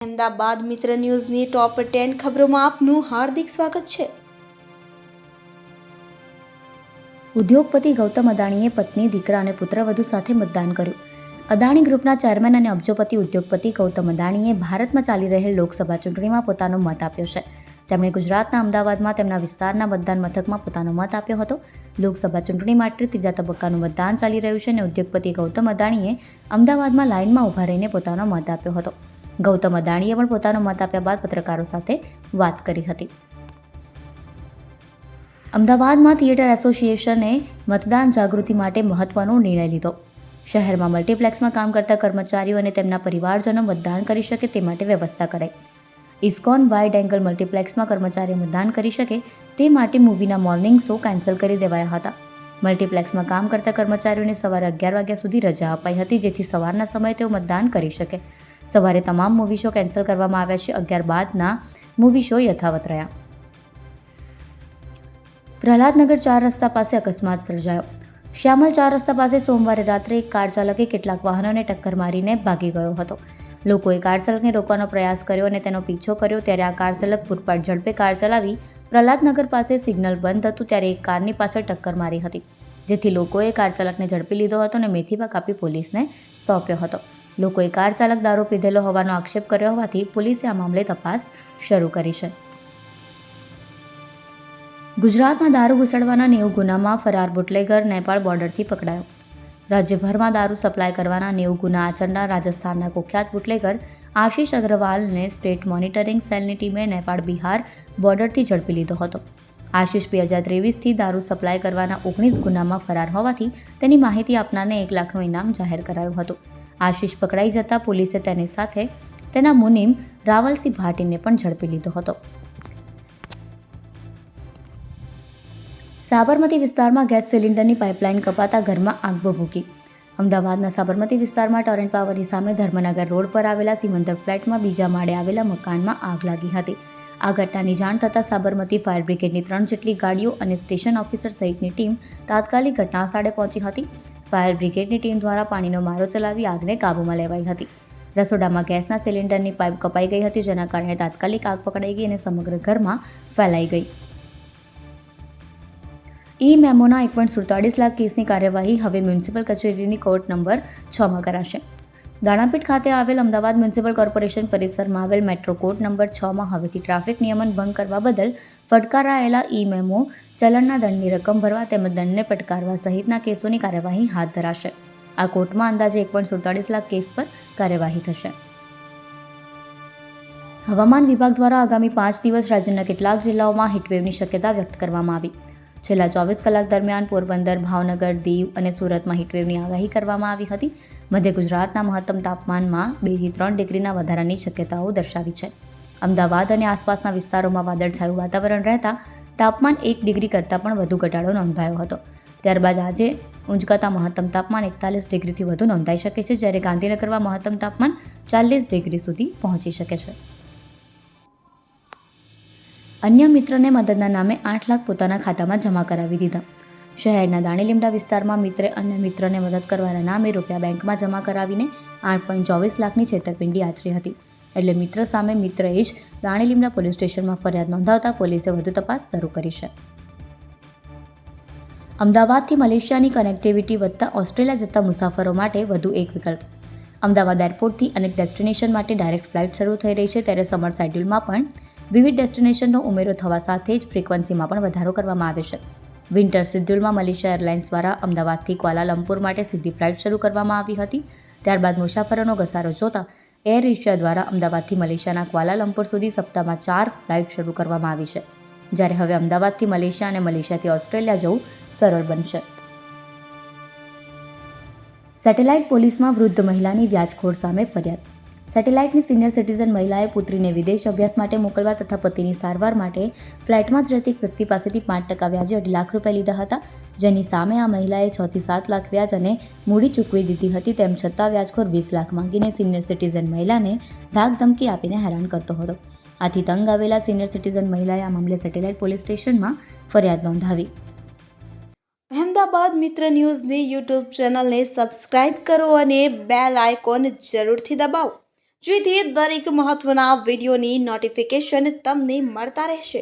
અમદાવાદ મિત્ર ન્યૂઝની ટોપ 10 ખબરોમાં આપનું હાર્દિક સ્વાગત છે। ઉદ્યોગપતિ ગૌતમ અદાણીએ પત્ની, દીકરા અને પુત્રવધુ સાથે મતદાન કર્યું। અદાણી ગ્રુપના ચેરમેન અને અબજોપતિ ઉદ્યોગપતિ ગૌતમ અદાણીએ ભારતમાં ચાલી રહેલ લોકસભા ચૂંટણીમાં પોતાનો મત આપ્યો છે। તેમણે ગુજરાતના અમદાવાદમાં તેમના વિસ્તારના મતદાન મથકમાં પોતાનો મત આપ્યો હતો। લોકસભા ચૂંટણી માટે ત્રીજા તબક્કાનું મતદાન ચાલી રહ્યું છે અને ઉદ્યોગપતિ ગૌતમ અદાણીએ અમદાવાદમાં લાઇનમાં ઊભા રહીને પોતાનો મત આપ્યો હતો। ગૌતમ અદાણીએ પણ પોતાનો મત આપ્યા બાદ પત્રકારો સાથે વાત કરી હતી। અમદાવાદમાં થિયેટર એસોસિએશને મતદાન જાગૃતિ માટે મહત્વનો નિર્ણય લીધો। શહેરમાં મલ્ટીપ્લેક્સમાં કામ કરતા કર્મચારીઓ અને તેમના પરિવારજનો મતદાન કરી શકે તે માટે વ્યવસ્થા કરાઈ। ઇસ્કોન વાઇડ એંગલ મલ્ટીપ્લેક્સમાં કર્મચારીઓ મતદાન કરી શકે તે માટે મૂવીના મોર્નિંગ શો કેન્સલ કરી દેવાયા હતા। મલ્ટીપ્લેક્સમાં કામ કરતા કર્મચારીઓને સવારે 11 વાગ્યા સુધી રજા અપાઈ હતી, જેથી સવારના સમયે તેઓ મતદાન કરી શકે। સવારે તમામ મૂવી શો કેન્સલ કરવામાં આવ્યા છે। 11 બાદના મૂવી શો યથાવત રહ્યા। પ્રહલાદનગર 4 રસ્તા પાસે અકસ્માત સર્જાયો। શ્યામલ 4 રસ્તા પાસે સોમવારે રાત્રે એક કાર ચાલકે કેટલાક વાહનોને ટક્કર મારીને ભાગી ગયો હતો। લોકોએ કાર ચાલકને રોકવાનો પ્રયાસ કર્યો અને તેનો પીછો કર્યો, ત્યારે આ કાર ચાલક પૂરપાટ ઝડપે કાર ચલાવી પ્રહલાદનગર પાસે સિગ્નલ બંધ હતું ત્યારે એક કારની પાછળ ટક્કર મારી હતી, જેથી લોકોએ કાર ચાલકને ઝડપી લીધો હતો અને મેથીપાક આપી પોલીસને સોંપ્યો હતો। લોકોએ કાર ચાલક દારૂ પીધેલો હોવાનો આક્ષેપ કર્યો હોવાથી પોલીસે આ મામલે તપાસ શરૂ કરી છે। ગુજરાતમાં દારૂ ઘુસાડવાના 90 ગુનામાં ફરાર બુટલેગર નેપાળ બોર્ડરથી પકડાયો। રાજ્યભરમાં દારૂ સપ્લાય કરવાના 90 ગુના આચરનાર રાજસ્થાનના કુખ્યાત બુટલેગર આશિષ અગ્રવાલને સ્ટેટ મોનિટરિંગ સેલની ટીમે નેપાળ બિહાર બોર્ડરથી ઝડપી લીધો હતો। આશિષ 2023થી દારૂ સપ્લાય કરવાના 19 ગુનામાં ફરાર હોવાથી તેની માહિતી આપનારને 1 લાખનું ઇનામ જાહેર કરાયું હતું। આશિષ પકડાઈ જતા પોલીસે તેની સાથે તેના મુનીમ રાવલસિંહ ભાટીને પણ ઝડપી લીધો હતો। સાબરમતી વિસ્તારમાં ગેસ સિલિન્ડરની પાઇપલાઇન કપાતા ઘરમાં આગ ભભૂકી। અમદાવાદના સાબરમતી વિસ્તારમાં ટોરેન્ટ પાવરની સામે ધર્મનગર રોડ પર આવેલા સિમંદર ફ્લેટમાં બીજા માળે આવેલા મકાનમાં આગ લાગી હતી। આ ઘટનાની જાણ થતાં સાબરમતી ફાયર બ્રિગેડની 3 જેટલી ગાડીઓ અને સ્ટેશન ઓફિસર સહિતની ટીમ તાત્કાલિક ઘટના સ્થળે પહોંચી હતી। ફાયર બ્રિગેડની ટીમ દ્વારા પાણીનો મારો ચલાવી આગને કાબૂમાં લેવાઈ હતી। રસોડામાં ગેસના સિલિન્ડરની પાઇપ કપાઈ ગઈ હતી, જેના કારણે તાત્કાલિક આગ પકડાઈ ગઈ અને સમગ્ર ઘરમાં ફેલાઈ ગઈ। મેમોના 1.47 લાખ કેસની કાર્યવાહી હવે મ્યુનિસિપલ કચેરીની કોર્ટ નંબર 6માં કરાશે। દાણાપીઠ ખાતે આવેલ અમદાવાદ મ્યુનિસિપલ કોર્પોરેશન પરિસરમાં આવેલ મેટ્રો કોર્ટ નંબર 6માં હવેથી ટ્રાફિક નિયમન ભંગ કરવા બદલ ફટકારાયેલા મેમો, ચલણના દંડની રકમ ભરવા તેમજ દંડને ફટકારવા સહિતના કેસોની કાર્યવાહી હાથ ધરાશે। આ કોર્ટમાં અંદાજે 1.47 લાખ કેસ પર કાર્યવાહી થશે। હવામાન વિભાગ દ્વારા આગામી 5 દિવસ રાજ્યના કેટલાક જિલ્લાઓમાં હીટવેવની શક્યતા વ્યક્ત કરવામાં આવી। છેલ્લા 24 કલાક દરમિયાન પોરબંદર, ભાવનગર, દીવ અને સુરતમાં હીટવેવની આગાહી કરવામાં આવી હતી। મધ્ય ગુજરાતના મહત્તમ તાપમાનમાં 2 થી 3 ડિગ્રીના વધારાની શક્યતાઓ દર્શાવી છે। અમદાવાદ અને આસપાસના વિસ્તારોમાં વાદળછાયું વાતાવરણ રહેતા તાપમાન 1 ડિગ્રી કરતાં પણ વધુ ઘટાડો નોંધાયો હતો। ત્યારબાદ આજે ઊંચકાતા મહત્તમ તાપમાન 41 ડિગ્રીથી વધુ નોંધાઈ શકે છે, જ્યારે ગાંધીનગરમાં મહત્તમ તાપમાન 40 ડિગ્રી સુધી પહોંચી શકે છે। અન્ય મિત્રને મદદના નામે 8 લાખ પોતાના ખાતામાં જમા કરાવી દીધા। શહેરના દાણીલીમડા વિસ્તારમાં મિત્રે અન્ય મિત્રને મદદ કરવાના નામે રૂપિયા બેંકમાં જમા કરાવીને 8.24 લાખની છેતરપિંડી આચરી હતી। એટલે મિત્ર સામે મિત્રએ જ દાણીલીમડા પોલીસ સ્ટેશનમાં ફરિયાદ નોંધાવતા પોલીસે વધુ તપાસ શરૂ કરી છે। અમદાવાદથી મલેશિયાની કનેક્ટિવિટી વધતા ઓસ્ટ્રેલિયા જતા મુસાફરો માટે વધુ એક વિકલ્પ। અમદાવાદ એરપોર્ટથી અનેક ડેસ્ટિનેશન માટે ડાયરેક્ટ ફ્લાઇટ શરૂ થઈ રહી છે, ત્યારે સમર શેડ્યુલમાં પણ વિવિધ ડેસ્ટિનેશનનો ઉમેરો થવા સાથે જ ફ્રીક્વન્સીમાં પણ વધારો કરવામાં આવે છે। વિન્ટર શેડ્યુલમાં મલેશિયા એરલાઇન્સ દ્વારા અમદાવાદથી ક્વાલાલંપુર માટે સીધી ફ્લાઇટ શરૂ કરવામાં આવી હતી। ત્યારબાદ મુસાફરોનો ઘસારો જોતા એર એશિયા દ્વારા અમદાવાદથી મલેશિયાના ક્વાલાલંપુર સુધી સપ્તાહમાં 4 ફ્લાઇટ શરૂ કરવામાં આવી છે, જ્યારે હવે અમદાવાદથી મલેશિયા અને મલેશિયાથી ઓસ્ટ્રેલિયા જવું સરળ બનશે। સેટેલાઇટ પોલીસમાં વૃદ્ધ મહિલાની વ્યાજખોર સામે ફરિયાદ। સેટેલાઇટની સિનિયર સિટીઝન મહિલાએ પુત્રીને વિદેશ અભ્યાસ માટે મોકલવા તથા પતિની સારવાર માટે ફ્લેટમાં જ રહેતી વ્યક્તિ પાસેથી 5% વ્યાજે 2.5 લાખ રૂપિયા લીધા હતા, જેની સામે આ મહિલાએ 6 થી 7 લાખ વ્યાજ અને મૂડી ચૂકવી દીધી હતી। તેમ છતાં વ્યાજખોર 20 લાખ માંગીને સિનિયર સિટીઝન મહિલાને ધાકધમકી આપીને હેરાન કરતો હતો। આથી તંગ આવેલા સિનિયર સિટીઝન મહિલાએ આ મામલે સેટેલાઇટ પોલીસ સ્ટેશનમાં ફરિયાદ નોંધાવી। અમદાવાદ મિત્ર ન્યૂઝની યુટ્યુબ ચેનલને સબસ્ક્રાઇબ કરો અને બેલ આઇકોન જરૂરથી દબાવો જેથી દરેક મહત્વના વિડીયોની નોટિફિકેશન તમને મળતા રહેશે।